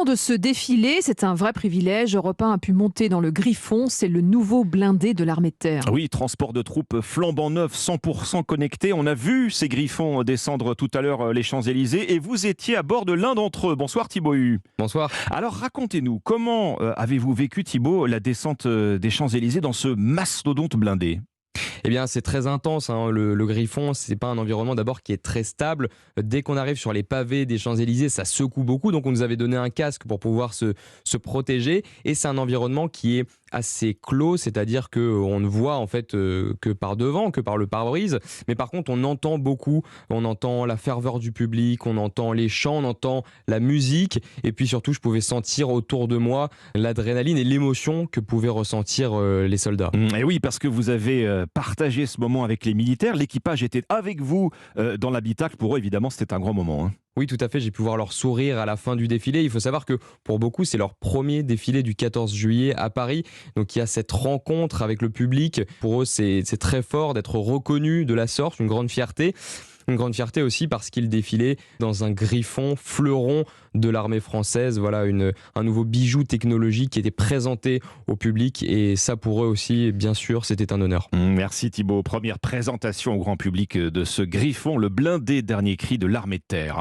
de ce défilé, c'est un vrai privilège. Europe 1 a pu monter dans le Griffon. C'est le nouveau blindé de l'armée de terre. Oui, transport de troupes flambant neuf, 100% connecté. On a vu ces Griffons descendre tout à l'heure les Champs-Élysées et vous étiez à bord de l'un d'entre eux. Bonsoir Thibaut Hu. Bonsoir. Alors racontez-nous, comment avez-vous vécu Thibaut la descente des Champs-Élysées dans ce mastodonte blindé ? Eh bien, c'est très intense. Le Griffon, c'est pas un environnement d'abord qui est très stable. Dès qu'on arrive sur les pavés des Champs-Élysées, ça secoue beaucoup. Donc, on nous avait donné un casque pour pouvoir se protéger. Et c'est un environnement qui est assez clos, c'est-à-dire qu'on ne voit en fait que par devant, que par le pare-brise. Mais par contre, on entend beaucoup. On entend la ferveur du public, on entend les chants, on entend la musique. Et puis surtout, je pouvais sentir autour de moi l'adrénaline et l'émotion que pouvaient ressentir les soldats. Et oui, parce que vous avez partagé ce moment avec les militaires. L'équipage était avec vous dans l'habitacle. Pour eux, évidemment, c'était un grand moment. Oui, tout à fait. J'ai pu voir leur sourire à la fin du défilé. Il faut savoir que pour beaucoup, c'est leur premier défilé du 14 juillet à Paris. Donc, il y a cette rencontre avec le public. Pour eux, c'est très fort d'être reconnu de la sorte, une grande fierté. Une grande fierté aussi parce qu'ils défilaient dans un Griffon, fleuron de l'armée française. Voilà, un nouveau bijou technologique qui était présenté au public. Et ça, pour eux aussi, bien sûr, c'était un honneur. Merci Thibaut. Première présentation au grand public de ce Griffon, le blindé dernier cri de l'armée de terre.